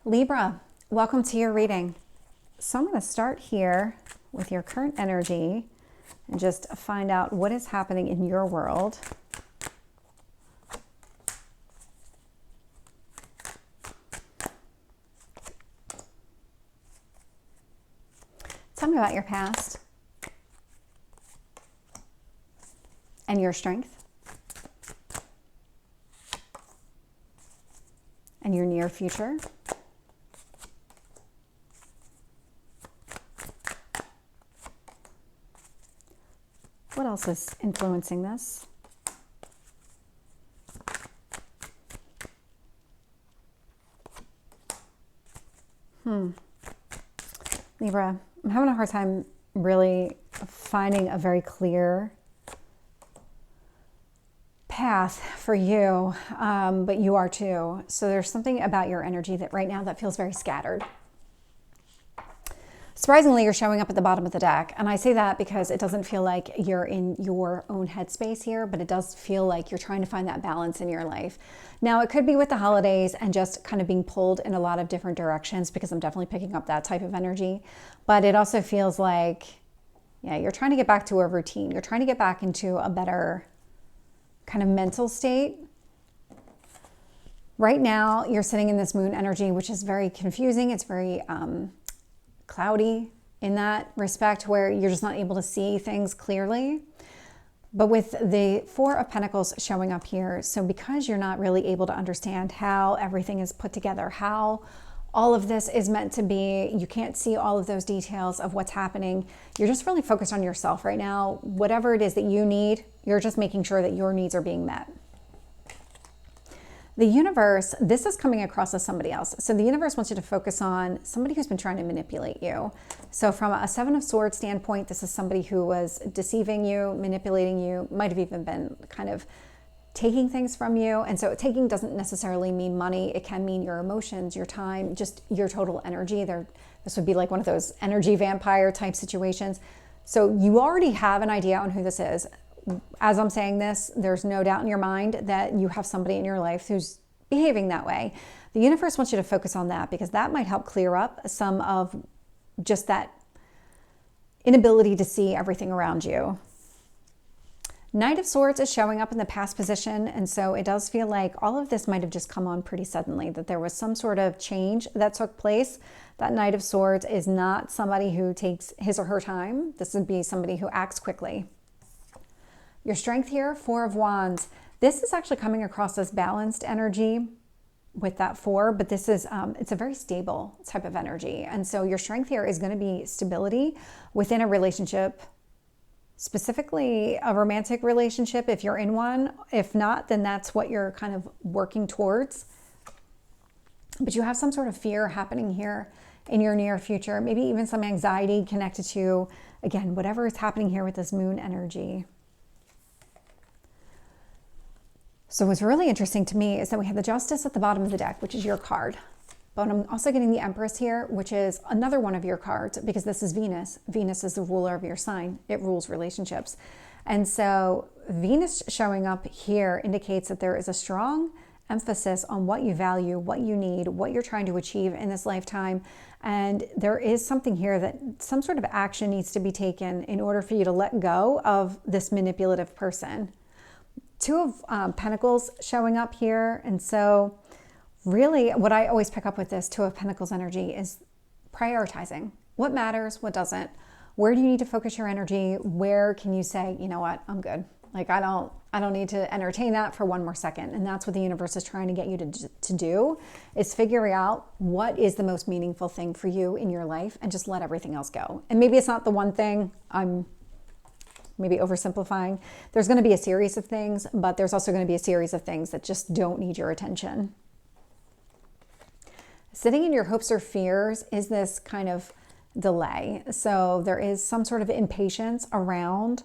Libra, welcome to your reading. So I'm going to start here with your current energy and just find out what is happening in your world. Tell me about your past and your strength and your near future. What else is influencing this? Libra, I'm having a hard time really finding a very clear path for you, but you are too. So there's something about your energy that right now that feels very scattered. Surprisingly, you're showing up at the bottom of the deck. And I say that because it doesn't feel like you're in your own headspace here, but it does feel like you're trying to find that balance in your life. Now, it could be with the holidays and just kind of being pulled in a lot of different directions, because I'm definitely picking up that type of energy. But it also feels like, yeah, you're trying to get back to a routine. You're trying to get back into a better kind of mental state. Right now, you're sitting in this moon energy, which is very confusing. It's very cloudy in that respect, where you're just not able to see things clearly. But with the Four of Pentacles showing up here, so because you're not really able to understand how everything is put together, how all of this is meant to be, you can't see all of those details of what's happening. You're just really focused on yourself right now. Whatever it is that you need, you're just making sure that your needs are being met. The universe, this is coming across as somebody else. So the universe wants you to focus on somebody who's been trying to manipulate you. So from a Seven of Swords standpoint, this is somebody who was deceiving you, manipulating you, might have even been kind of taking things from you. And so taking doesn't necessarily mean money. It can mean your emotions, your time, just your total energy. This would be like one of those energy vampire type situations. So you already have an idea on who this is. As I'm saying this, there's no doubt in your mind that you have somebody in your life who's behaving that way. The universe wants you to focus on that, because that might help clear up some of just that inability to see everything around you. Knight of Swords is showing up in the past position, and so it does feel like all of this might have just come on pretty suddenly, that there was some sort of change that took place. That Knight of Swords is not somebody who takes his or her time. This would be somebody who acts quickly. Your strength here, Four of Wands. This is actually coming across as balanced energy with that four, but this is, it's a very stable type of energy. And so your strength here is going to be stability within a relationship, specifically a romantic relationship if you're in one. If not, then that's what you're kind of working towards. But you have some sort of fear happening here in your near future, maybe even some anxiety connected to, again, whatever is happening here with this moon energy. So what's really interesting to me is that we have the Justice at the bottom of the deck, which is your card. But I'm also getting the Empress here, which is another one of your cards, because this is Venus. Venus is the ruler of your sign. It rules relationships. And so Venus showing up here indicates that there is a strong emphasis on what you value, what you need, what you're trying to achieve in this lifetime. And there is something here that some sort of action needs to be taken in order for you to let go of this manipulative person. Two of Pentacles showing up here. And so really what I always pick up with this Two of Pentacles energy is prioritizing. What matters, what doesn't? Where do you need to focus your energy? Where can you say, you know what, I'm good. Like I don't need to entertain that for one more second. And that's what the universe is trying to get you to do, is figure out what is the most meaningful thing for you in your life and just let everything else go. And maybe it's not the one thing. I'm maybe oversimplifying. There's going to be a series of things, but there's also going to be a series of things that just don't need your attention. Sitting in your hopes or fears is this kind of delay. So there is some sort of impatience around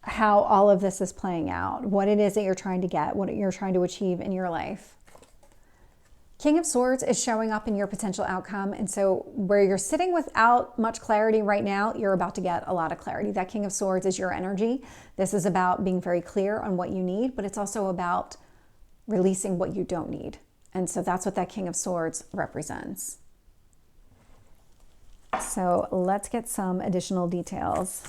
how all of this is playing out, what it is that you're trying to get, what you're trying to achieve in your life. King of Swords is showing up in your potential outcome. And so where you're sitting without much clarity right now, you're about to get a lot of clarity. That King of Swords is your energy. This is about being very clear on what you need, but it's also about releasing what you don't need. And so that's what that King of Swords represents. So let's get some additional details.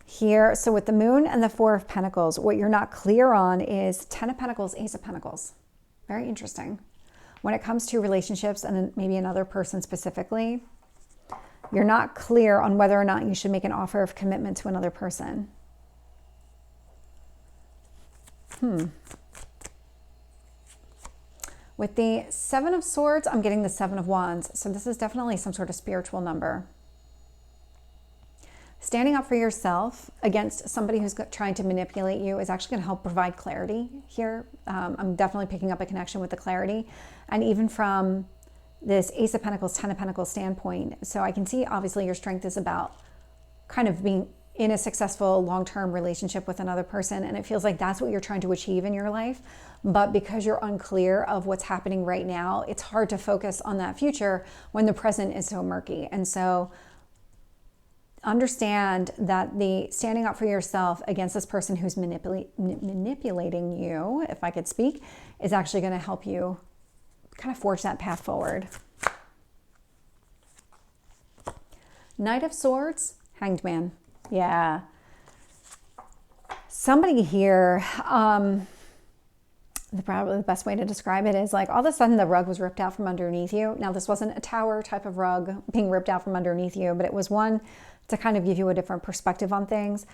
Here, so with the Moon and the Four of Pentacles, what you're not clear on is Ten of Pentacles, Ace of Pentacles. Very interesting. When it comes to relationships and maybe another person specifically, you're not clear on whether or not you should make an offer of commitment to another person. With the Seven of Swords, I'm getting the Seven of Wands. So this is definitely some sort of spiritual number. Standing up for yourself against somebody who's trying to manipulate you is actually going to help provide clarity here. I'm definitely picking up a connection with the clarity. And even from this Ace of Pentacles, Ten of Pentacles standpoint. So I can see obviously your strength is about kind of being in a successful long-term relationship with another person. And it feels like that's what you're trying to achieve in your life. But because you're unclear of what's happening right now, it's hard to focus on that future when the present is so murky. And so understand that the standing up for yourself against this person who's manipulating you, if I could speak, is actually going to help you kind of forge that path forward. Knight of Swords, Hanged Man. Yeah. Somebody here, probably the best way to describe it is like all of a sudden the rug was ripped out from underneath you. Now this wasn't a tower type of rug being ripped out from underneath you, but it was one to kind of give you a different perspective on things.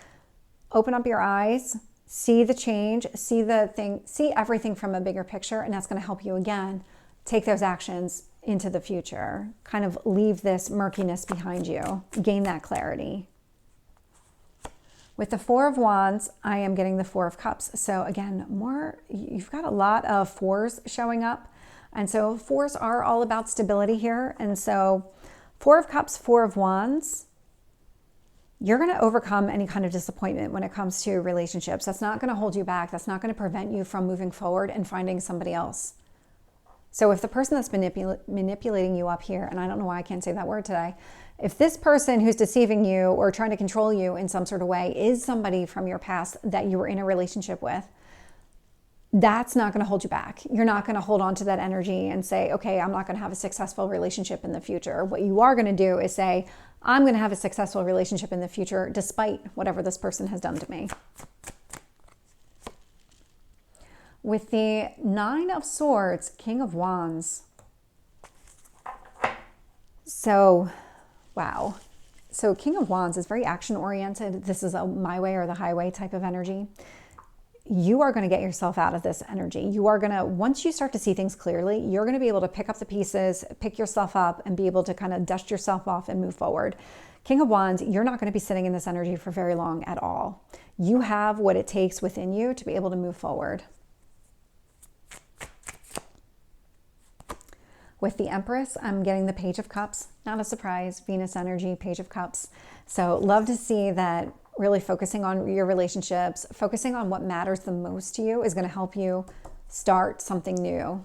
Open up your eyes, see the change, see the thing, see everything from a bigger picture, and that's going to help you again take those actions into the future. Kind of leave this murkiness behind you, gain that clarity. With the Four of Wands, I am getting the Four of Cups. So again, you've got a lot of fours showing up. And so fours are all about stability here. And so Four of Cups, Four of Wands, you're going to overcome any kind of disappointment when it comes to relationships. That's not going to hold you back. That's not going to prevent you from moving forward and finding somebody else. So if the person that's manipulating you up here, and I don't know why I can't say that word today, if this person who's deceiving you or trying to control you in some sort of way is somebody from your past that you were in a relationship with, that's not going to hold you back. You're not going to hold on to that energy and say, okay, I'm not going to have a successful relationship in the future. What you are going to do is say, I'm going to have a successful relationship in the future despite whatever this person has done to me. With the Nine of Swords, King of Wands. So, wow. So King of Wands is very action-oriented. This is a my way or the highway type of energy. You are going to get yourself out of this energy. You are going to, once you start to see things clearly, you're going to be able to pick up the pieces, pick yourself up, and be able to kind of dust yourself off and move forward. King of Wands, you're not going to be sitting in this energy for very long at all. You have what it takes within you to be able to move forward. With the Empress, I'm getting the Page of Cups. Not a surprise, Venus energy, Page of Cups. So love to see that really focusing on your relationships, focusing on what matters the most to you is going to help you start something new.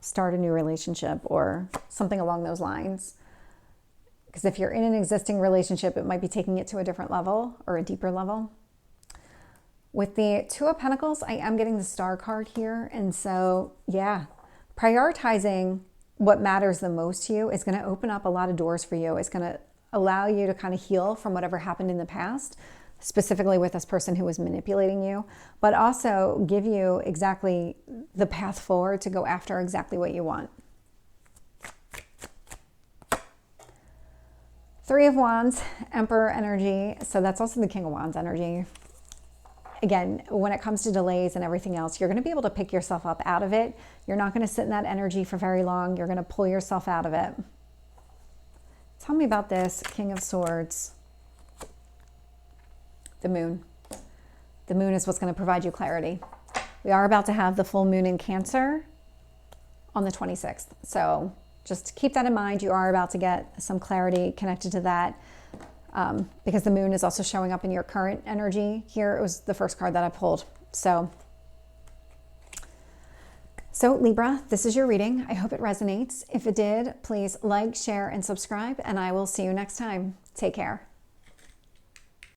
Start a new relationship or something along those lines. Because if you're in an existing relationship, it might be taking it to a different level or a deeper level. With the Two of Pentacles, I am getting the Star card here. And so, yeah, prioritizing what matters the most to you is going to open up a lot of doors for you. It's going to allow you to kind of heal from whatever happened in the past, specifically with this person who was manipulating you, but also give you exactly the path forward to go after exactly what you want. Three of Wands, Emperor energy. So that's also the King of Wands energy. Again, when it comes to delays and everything else, you're going to be able to pick yourself up out of it. You're not going to sit in that energy for very long. You're going to pull yourself out of it. Tell me about this King of Swords. The Moon. The Moon is what's going to provide you clarity. We are about to have the full moon in Cancer on the 26th. So just keep that in mind. You are about to get some clarity connected to that. Because the moon is also showing up in your current energy here. It was the first card that I pulled. So Libra, this is your reading. I hope it resonates. If it did, please like, share, and subscribe, and I will see you next time. Take care.